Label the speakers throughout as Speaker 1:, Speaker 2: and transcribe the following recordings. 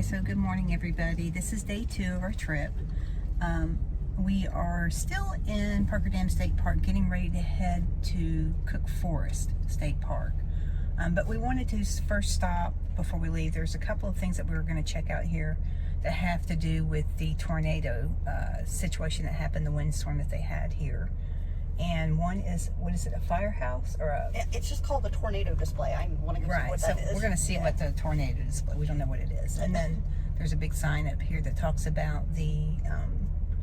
Speaker 1: So good morning, everybody. This is day 2 of our trip. We are still in Parker Dam State Park, getting ready to head to Cook Forest State Park. But we wanted to first stop before we leave. There's a couple of things that we were going to check out here that have to do with the tornado situation that happened, the windstorm that they had here. And one is, what is it, a firehouse or a...
Speaker 2: It's just called the tornado display. I want to go see what that is.
Speaker 1: We're going to see what the tornado display, we don't know what it is. And then there's a big sign up here that talks about the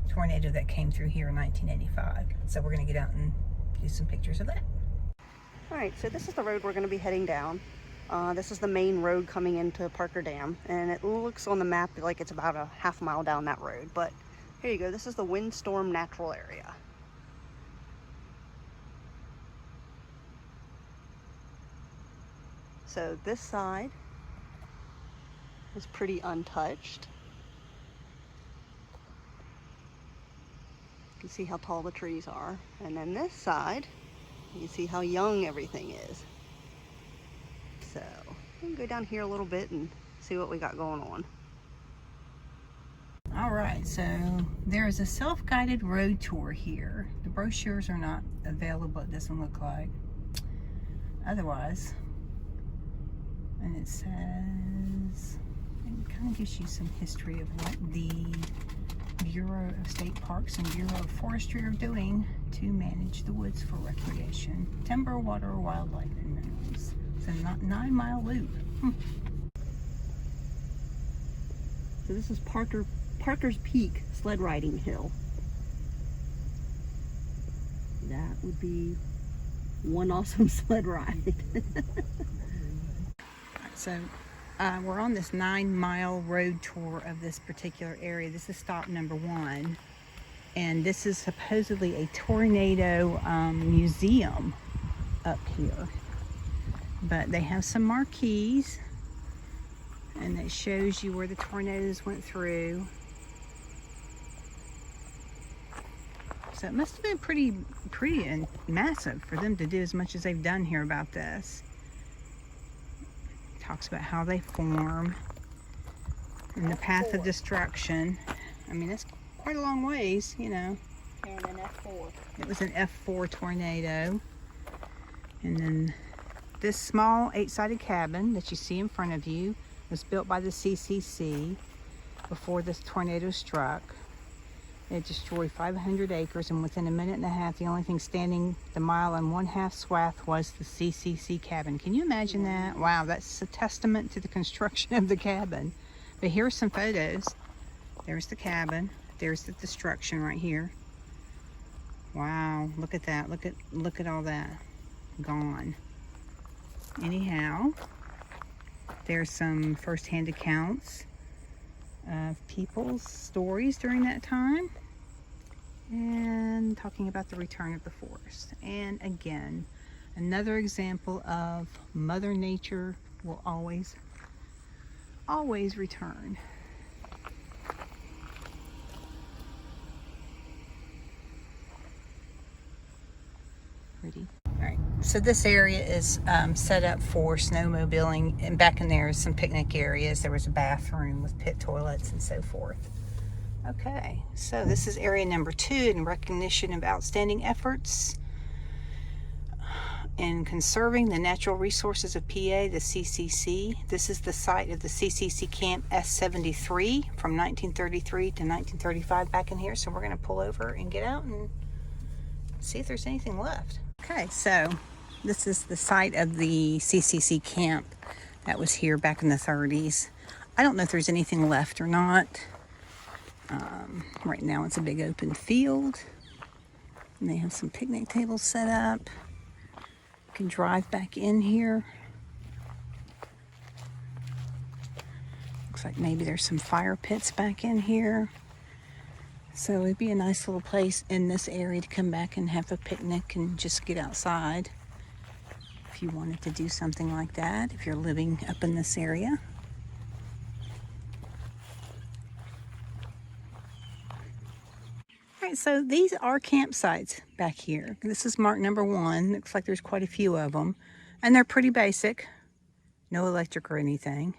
Speaker 1: tornado that came through here in 1985. So we're going to get out and do some pictures of that.
Speaker 2: All right, so this is the road we're going to be heading down. This is the main road coming into Parker Dam, and it looks on the map like it's about a half mile down that road. But here you go. This is the Windstorm Natural Area. So this side is pretty untouched. You can see how tall the trees are. And then this side, you can see how young everything is. So we can go down here a little bit and see what we got going on.
Speaker 1: All right, so there is a self-guided road tour here. The brochures are not available, it doesn't look like. Otherwise, and it says, it kind of gives you some history of what the Bureau of State Parks and Bureau of Forestry are doing to manage the woods for recreation, timber, water, wildlife, and minerals. It's a 9-mile loop.
Speaker 2: So this is Parker's Peak sled riding hill. That would be one awesome sled ride.
Speaker 1: So we're on this 9-mile road tour of this particular area. This is stop number 1. And this is supposedly a tornado museum up here. But they have some marquees, and it shows you where the tornadoes went through. So it must have been pretty and massive for them to do as much as they've done here about this. Talks about how they form and the path of destruction. I mean, that's quite a long ways, you know.
Speaker 2: And an F4.
Speaker 1: It was an F4 tornado. And then this small 8-sided cabin that you see in front of you was built by the CCC before this tornado struck. It destroyed 500 acres, and within a minute and a half, the only thing standing the 1.5-mile swath was the CCC cabin. Can you imagine that? Wow, that's a testament to the construction of the cabin. But here's some photos. There's the cabin. There's the destruction right here. Wow, look at that. Look at all that. Gone. Anyhow, there's some first-hand accounts of people's stories during that time, and talking about the return of the forest. And again, another example of Mother Nature will always return. Pretty. Alright, so this area is set up for snowmobiling, and back in there is some picnic areas. There was a bathroom with pit toilets and so forth. Okay, so this is area number 2 in recognition of outstanding efforts in conserving the natural resources of PA, the CCC. This is the site of the CCC Camp S73 from 1933 to 1935 back in here. So we're going to pull over and get out and see if there's anything left. Okay, so this is the site of the CCC camp that was here back in the 30s. I don't know if there's anything left or not. Right now it's a big open field, and they have some picnic tables set up. You can drive back in here. Looks like maybe there's some fire pits back in here. So it'd be a nice little place in this area to come back and have a picnic and just get outside if you wanted to do something like that, if you're living up in this area. All right, so these are campsites back here. This is marked number 1. Looks like there's quite a few of them, and they're pretty basic. No electric or anything.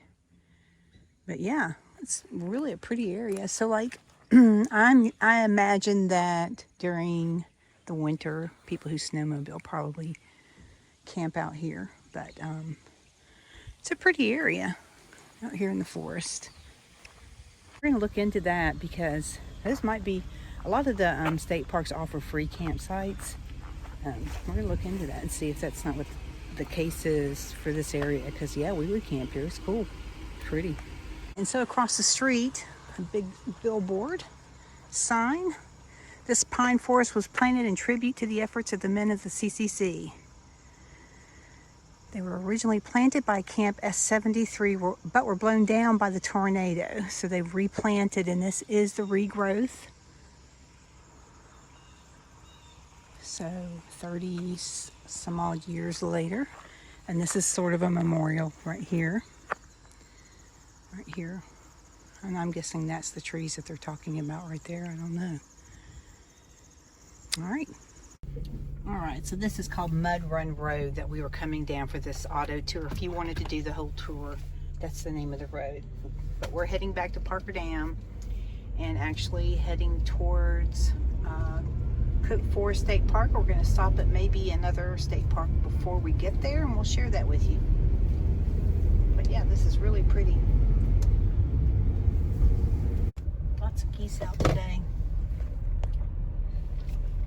Speaker 1: But yeah, it's really a pretty area. So like, I imagine that during the winter, people who snowmobile probably camp out here. But it's a pretty area out here in the forest. We're going to look into that because this might be, a lot of the state parks offer free campsites. We're going to look into that and see if that's not what the case is for this area. Because, yeah, we would camp here. It's cool. Pretty. And so across the street, a big billboard sign. This pine forest was planted in tribute to the efforts of the men of the CCC. They were originally planted by Camp S73, but were blown down by the tornado. So they've replanted, and this is the regrowth. So 30 some odd years later. And this is sort of a memorial right here. Right here. And I'm guessing that's the trees that they're talking about right there. I don't know. All right. All right, so this is called Mud Run Road that we were coming down for this auto tour. If you wanted to do the whole tour, that's the name of the road. But we're heading back to Parker Dam and actually heading towards Cook Forest State Park. We're going to stop at maybe another state park before we get there, and we'll share that with you. But yeah, this is really pretty. Lots of geese out today.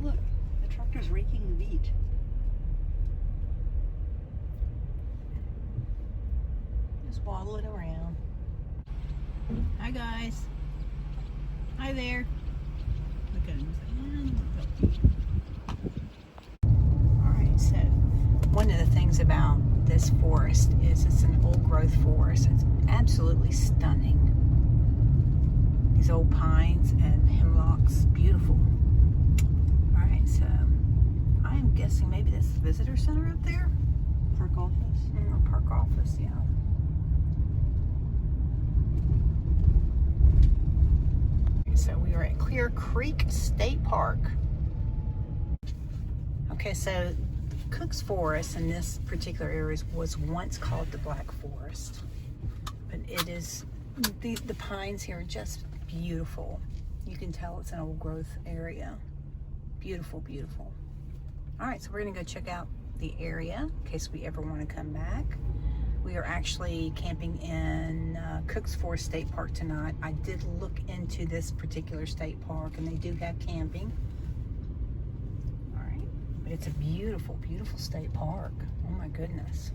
Speaker 2: Look, the tractor's raking the wheat.
Speaker 1: Just waddling around. Hi guys. Hi there. Look at him. Alright, so one of the things about this forest is it's an old growth forest. It's absolutely stunning. These old pines and hemlocks, beautiful. Alright, so I'm guessing maybe this is the visitor center up there?
Speaker 2: Park office.
Speaker 1: Or park office, yeah. So we are at Clear Creek State Park. Okay, so Cook's Forest in this particular area was once called the Black Forest. But it is, the pines here are just beautiful. You can tell it's an old growth area. Beautiful, beautiful. All right, so we're gonna go check out the area in case we ever want to come back. We are actually camping in Cook's Forest State Park tonight. I did look into this particular state park and they do have camping. All right, but it's a beautiful, beautiful state park. Oh my goodness.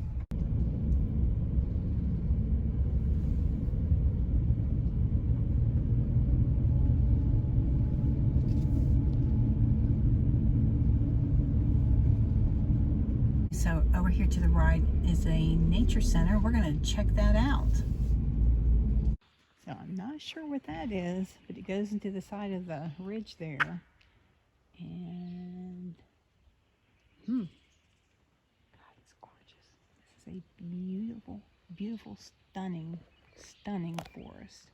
Speaker 1: So over here to the right is a nature center. We're going to check that out. So I'm not sure what that is, but it goes into the side of the ridge there. And, God, it's gorgeous. This is a beautiful, beautiful, stunning, stunning forest.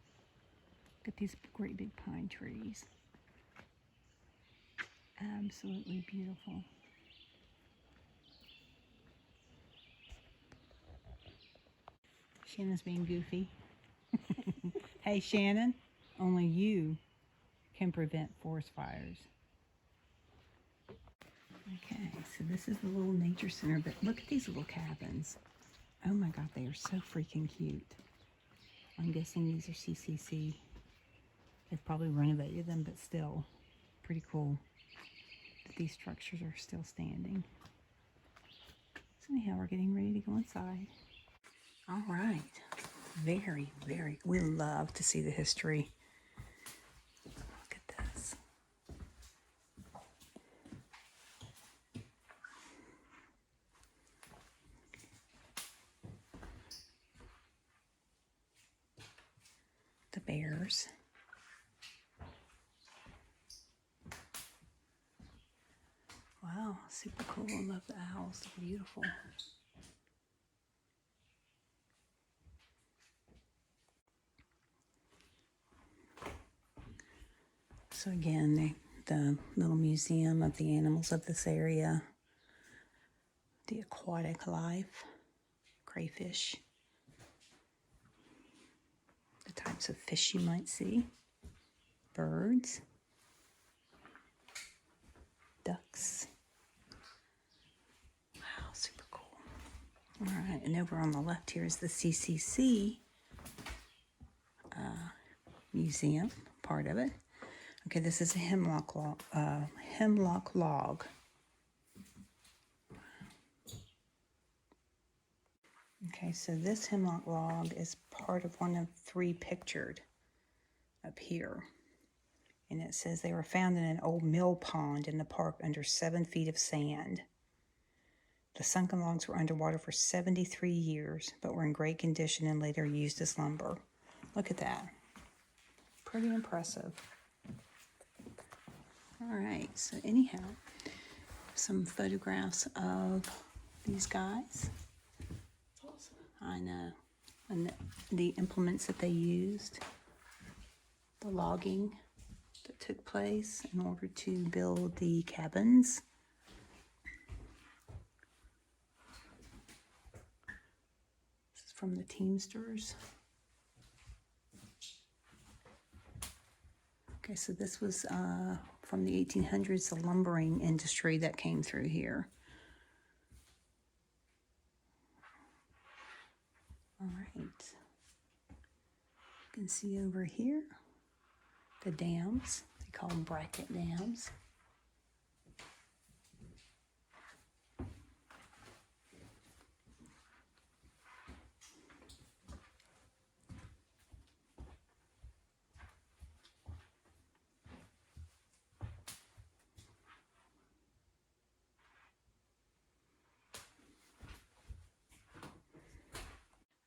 Speaker 1: Look at these great big pine trees. Absolutely beautiful. Shannon's being goofy. Hey Shannon, only you can prevent forest fires. Okay, so this is the little nature center, but look at these little cabins. Oh my God, they are so freaking cute. I'm guessing these are CCC. They've probably renovated them, but still pretty cool that these structures are still standing. So anyhow, we're getting ready to go inside. All right, very, very, we love to see the history. Look at this. The bears. Wow, super cool. I love the owls, they're beautiful. So again, the little museum of the animals of this area, the aquatic life, crayfish, the types of fish you might see. Birds. Ducks. Wow, super cool. All right, and over on the left here is the CCC museum, part of it. Okay, this is a hemlock log. Okay, so this hemlock log is part of one of 3 pictured up here. And it says they were found in an old mill pond in the park under 7 feet of sand. The sunken logs were underwater for 73 years, but were in great condition and later used as lumber. Look at that. Pretty impressive. All right, so anyhow, some photographs of these guys.
Speaker 2: Awesome.
Speaker 1: I know. And the implements that they used, the logging that took place in order to build the cabins. This is from the Teamsters. Okay, so this was from the 1800s, the lumbering industry that came through here. All right. You can see over here the dams. They call them bracket dams.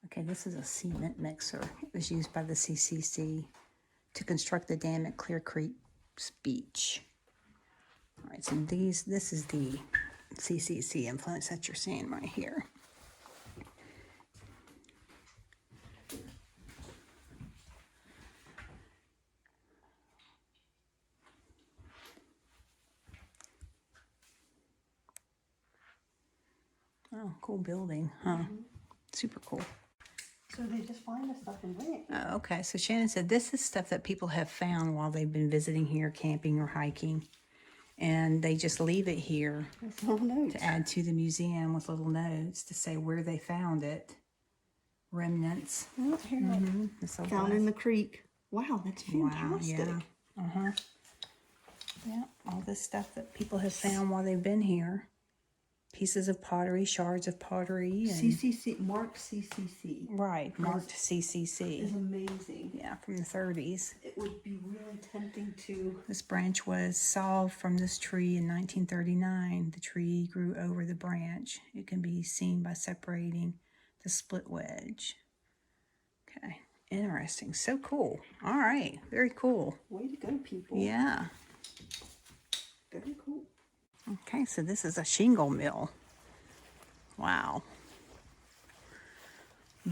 Speaker 1: Okay, this is a cement mixer. It was used by the CCC to construct the dam at Clear Creek's beach. All right, so this is the CCC influence that you're seeing right here. Oh, cool building, huh? Mm-hmm. Super cool.
Speaker 2: So they just find this stuff and bring it.
Speaker 1: Oh, okay, so Shannon said this is stuff that people have found while they've been visiting here, camping or hiking. And they just leave it here
Speaker 2: with little notes
Speaker 1: to add to the museum with little notes to say where they found it. Remnants.
Speaker 2: Oh, here found in the creek. Wow, that's fantastic.
Speaker 1: Wow, yeah. Yeah, all this stuff that people have found while they've been here. Pieces of pottery, shards of pottery. And
Speaker 2: CCC, marked CCC.
Speaker 1: Right, marked CCC.
Speaker 2: Is amazing.
Speaker 1: Yeah, from the 30s.
Speaker 2: It would be really tempting to...
Speaker 1: This branch was sawed from this tree in 1939. The tree grew over the branch. It can be seen by separating the split wedge. Okay, interesting. So cool. All right, very cool.
Speaker 2: Way to go, people.
Speaker 1: Yeah.
Speaker 2: Very cool.
Speaker 1: Okay, so this is a shingle mill. Wow.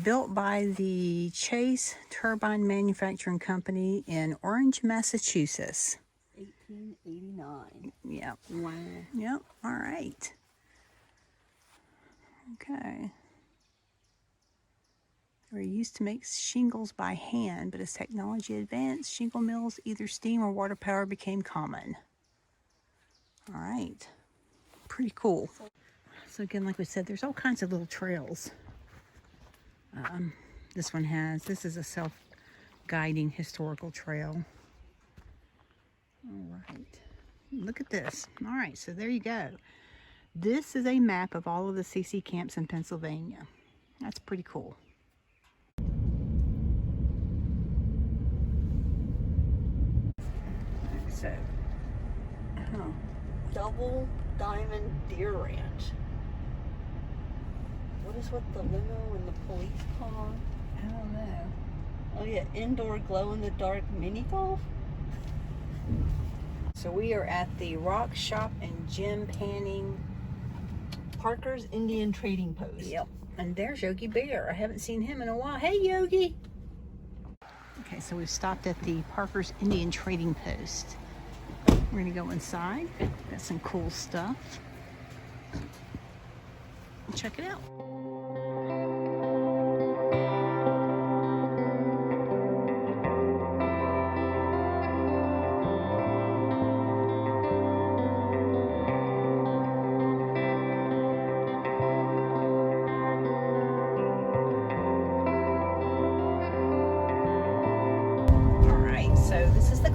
Speaker 1: Built by the Chase Turbine Manufacturing Company in Orange, Massachusetts.
Speaker 2: 1889.
Speaker 1: Yep.
Speaker 2: Wow.
Speaker 1: Yep, all right. Okay. They were used to make shingles by hand, but as technology advanced, shingle mills, either steam or water power, became common. All right, pretty cool. So again, like we said, there's all kinds of little trails. This is a self-guiding historical trail. All right, look at this. All right, so there you go. This is a map of all of the CC camps in Pennsylvania. That's pretty cool. So,
Speaker 2: Double Diamond Deer Ranch. What is what the limo and the police car?
Speaker 1: I don't know.
Speaker 2: Oh yeah, indoor glow-in-the-dark mini golf.
Speaker 1: So we are at the Rock Shop and Gym Panning.
Speaker 2: Parker's Indian Trading Post.
Speaker 1: Yep. And there's Yogi Bear. I haven't seen him in a while. Hey, Yogi. Okay, so we've stopped at the Parker's Indian Trading Post. We're gonna go inside. Got some cool stuff. Check it out.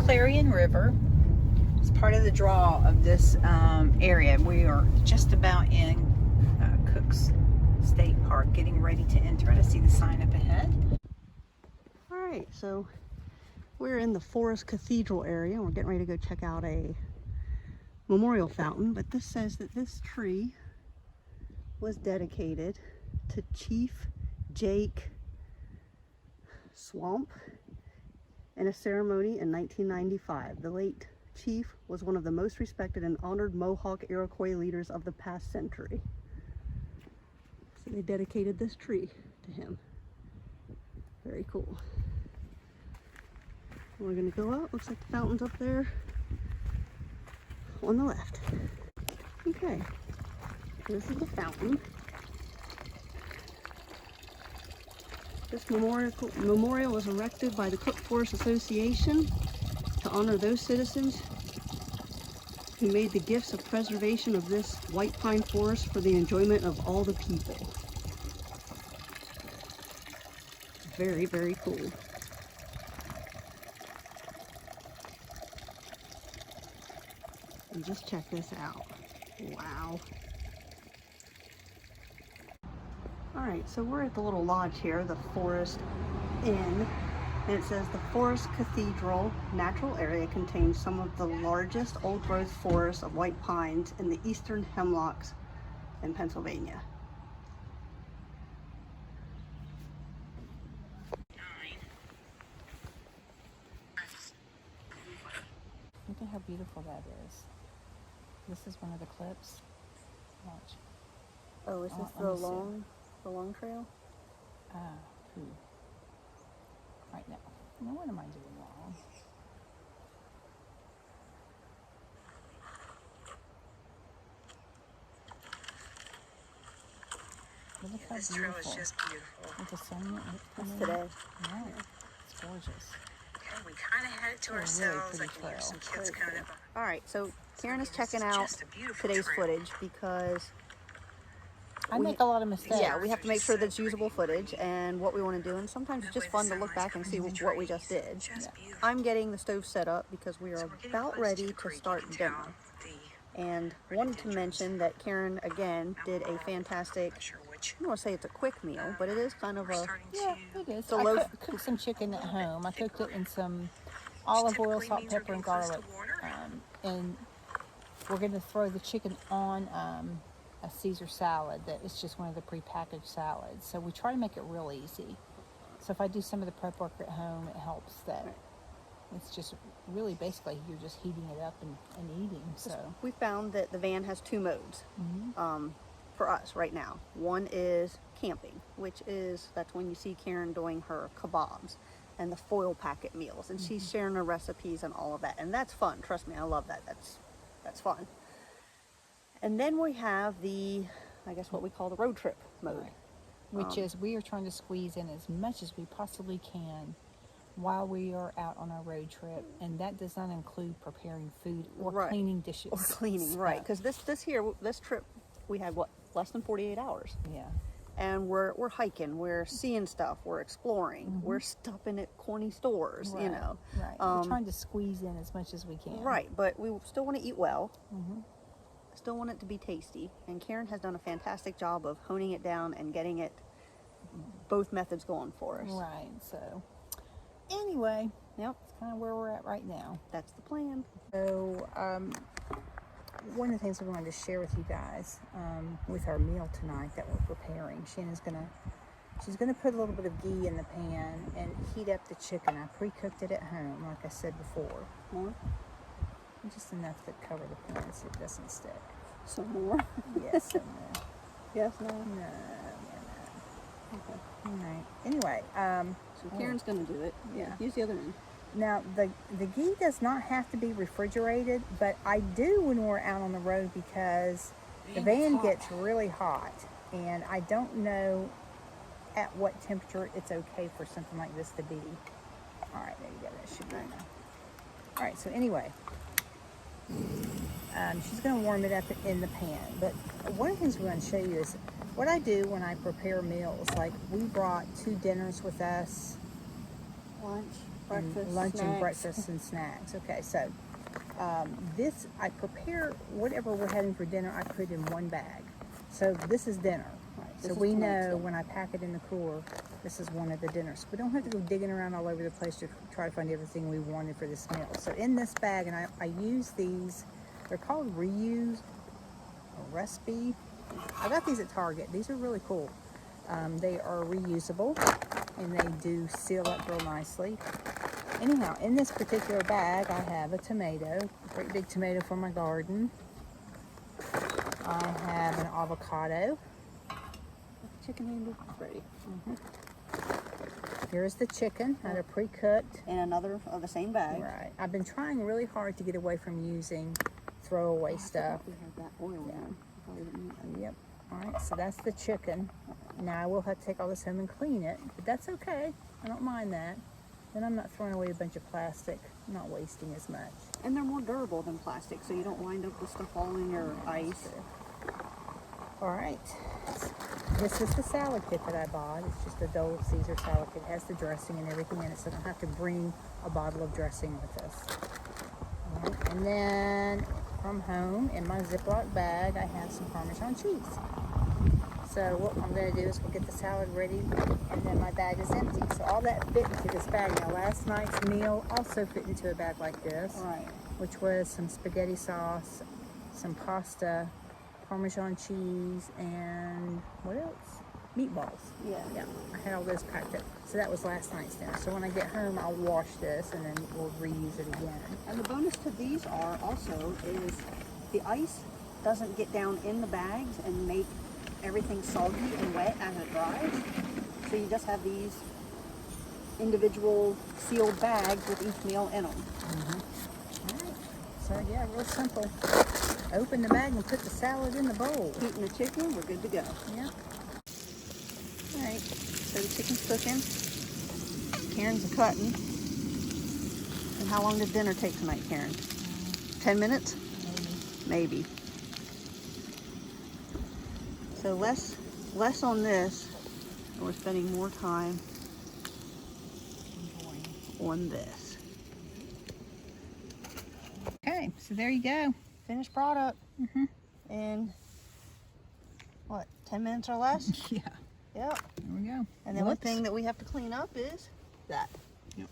Speaker 1: Clarion River. It's part of the draw of this area. We are just about in Cook's State Park, getting ready to enter it. I see the sign up ahead.
Speaker 2: All right, so we're in the Forest Cathedral area. We're getting ready to go check out a memorial fountain, but this says that this tree was dedicated to Chief Jake Swamp in a ceremony in 1995. The late chief was one of the most respected and honored Mohawk Iroquois leaders of the past century. So they dedicated this tree to him. Very cool. We're gonna go out. Looks like the fountain's up there on the left. Okay, this is the fountain. This memorial was erected by the Cook Forest Association to honor those citizens who made the gifts of preservation of this white pine forest for the enjoyment of all the people. Very, very cool. And just check this out. Wow. Alright, so we're at the little lodge here, the Forest Inn, and it says the Forest Cathedral Natural Area contains some of the largest old-growth forests of white pines in the eastern hemlocks in Pennsylvania.
Speaker 1: Look at how beautiful that is. This is one of the clips. Watch.
Speaker 2: Oh, is this the long trail?
Speaker 1: Who? Right now. No, what am I doing wrong? Look how
Speaker 3: This
Speaker 1: beautiful.
Speaker 3: trail is just beautiful.
Speaker 1: With the sun.
Speaker 2: That's today.
Speaker 1: Yeah, it's gorgeous.
Speaker 3: Okay, we kind of had it to
Speaker 1: Really
Speaker 3: ourselves.
Speaker 1: pretty
Speaker 3: I can hear some
Speaker 1: trail.
Speaker 3: kids kind of.
Speaker 2: Alright, so Karen is
Speaker 3: This
Speaker 2: checking
Speaker 3: is
Speaker 2: out
Speaker 3: just a beautiful
Speaker 2: today's
Speaker 3: trail.
Speaker 2: footage because
Speaker 1: I make a lot of mistakes.
Speaker 2: yeah, we have to make sure that it's usable footage and what we want to do, and sometimes it's just fun to look back and see what we just did.
Speaker 3: Just beautiful.
Speaker 2: I'm getting the stove set up because we are
Speaker 3: So we're getting
Speaker 2: about
Speaker 3: close
Speaker 2: ready
Speaker 3: the
Speaker 2: to
Speaker 3: creek. You
Speaker 2: start
Speaker 3: can
Speaker 2: dinner.
Speaker 3: tell the-
Speaker 2: And wanted to mention that Karen again did a fantastic,
Speaker 3: I'm not sure which.
Speaker 2: I don't want to say it's a quick meal, but it is kind of
Speaker 3: We're
Speaker 2: a,
Speaker 3: starting
Speaker 1: Yeah,
Speaker 3: to.
Speaker 1: it is.
Speaker 2: So
Speaker 1: I
Speaker 2: low-
Speaker 1: cooked some chicken at home. I cooked it in some olive oil,
Speaker 3: Typically
Speaker 1: salt,
Speaker 3: means we're
Speaker 1: pepper, and
Speaker 3: getting close to
Speaker 1: garlic.
Speaker 3: water.
Speaker 1: And we're going to throw the chicken on a Caesar salad that is just one of the prepackaged salads. So we try to make it real easy. So if I do some of the prep work at home, it helps that it's just really basically you're just heating it up and eating. So
Speaker 2: we found that the van has two modes for us right now. One is camping, which is, that's when you see Karen doing her kebabs and the foil packet meals, and she's sharing her recipes and all of that, and that's fun. Trust me, I love that. That's fun. And then we have the, I guess what we call the road trip mode.
Speaker 1: Right. Which is we are trying to squeeze in as much as we possibly can while we are out on our road trip, and that does not include preparing food or
Speaker 2: Right.
Speaker 1: cleaning dishes.
Speaker 2: Or cleaning,
Speaker 1: So,
Speaker 2: right? Because this trip, we had what, less than 48 hours,
Speaker 1: Yeah.
Speaker 2: and we're hiking, we're seeing stuff, we're exploring, we're stopping at corny stores, you know.
Speaker 1: Right. We're trying to squeeze in as much as we can.
Speaker 2: Right, but we still want to eat well. Still want it to be tasty, and Karen has done a fantastic job of honing it down and getting it both methods going for us.
Speaker 1: Right. So anyway,
Speaker 2: Yep,
Speaker 1: that's kind of where we're at right now.
Speaker 2: that's the plan.
Speaker 1: So one of the things we wanted to share with you guys with our meal tonight that we're preparing, she's gonna put a little bit of ghee in the pan and heat up the chicken. I pre-cooked it at home, like I said before.
Speaker 2: More,
Speaker 1: Just enough to cover the pan so it doesn't stick.
Speaker 2: some more.
Speaker 1: Yes, and no.
Speaker 2: Yes, no.
Speaker 1: No.
Speaker 2: Okay.
Speaker 1: All right. Anyway,
Speaker 2: So Karen's gonna do it.
Speaker 1: Yeah.
Speaker 2: Use the other end.
Speaker 1: now the ghee does not have to be refrigerated, but I do when we're out on the road because the van gets really hot, and I don't know at what temperature it's okay for something like this to be. All right, there you go. That should be enough. All right. So anyway. She's going to warm it up in the pan, but one of the things we're going to show you is what I do when I prepare meals. Like we brought 2 dinners with us,
Speaker 2: Lunch. Breakfast,
Speaker 1: lunch and
Speaker 2: snacks.
Speaker 1: breakfast and snacks. Okay, so this, I prepare whatever we're having for dinner, I put in one bag. So this is dinner.
Speaker 2: Right,
Speaker 1: So
Speaker 2: this is
Speaker 1: we
Speaker 2: tonight's
Speaker 1: know
Speaker 2: dinner.
Speaker 1: when I pack it in the cooler, this is one of the dinners. We don't have to go digging around all over the place to try to find everything we wanted for this meal. So in this bag, and I use these, they're called reuse or recipe. I got these at Target. These are really cool. They are reusable and they do seal up real nicely. Anyhow, in this particular bag, I have a tomato, a great big tomato for my garden. I have an avocado.
Speaker 2: Chicken handle ready.
Speaker 1: Here's the chicken, had it pre-cooked.
Speaker 2: And another of the same bag.
Speaker 1: Right. I've been trying really hard to get away from using throwaway stuff.
Speaker 2: We have that oil in. Probably didn't need
Speaker 1: Yep. All right, so that's the chicken. Now I will have to take all this home and clean it, but that's okay. I don't mind that. Then I'm not throwing away a bunch of plastic. I'm not wasting as much.
Speaker 2: And they're more durable than plastic, so you don't wind up with stuff all in your ice.
Speaker 1: All right. This is the salad kit that I bought. It's just a Dole Caesar salad kit. It has the dressing and everything in it, so I don't have to bring a bottle of dressing with us. All right. And then from home, in my Ziploc bag, I have some Parmesan cheese. So what I'm going to do is we'll get the salad ready, and then my bag is empty. So all that fit into this bag. Now last night's meal also fit into a bag like this,
Speaker 2: Right.
Speaker 1: which was some spaghetti sauce, some pasta, Parmesan cheese, and what else? Meatballs.
Speaker 2: Yeah.
Speaker 1: Yeah, I had all those packed up. So that was last night's dinner. So when I get home, I'll wash this and then we'll reuse it again.
Speaker 2: And the bonus to these are also is the ice doesn't get down in the bags and make everything soggy and wet as it dries. So you just have these individual sealed bags with each meal in them.
Speaker 1: All right. So yeah, real simple. Open the bag and put the salad in the bowl.
Speaker 2: Heating the chicken, we're good to go.
Speaker 1: Yeah.
Speaker 2: All right, so the chicken's cooking. Karen's cutting. And how long did dinner take tonight, Karen? 10 minutes? Maybe. So less on this, and we're spending more time on this.
Speaker 1: Okay, so there you go.
Speaker 2: Finished product. In what, 10 minutes or less?
Speaker 1: Yeah.
Speaker 2: Yep.
Speaker 1: There we go.
Speaker 2: And the only
Speaker 1: Whoops.
Speaker 2: thing that we have to clean up is that.
Speaker 1: Yep.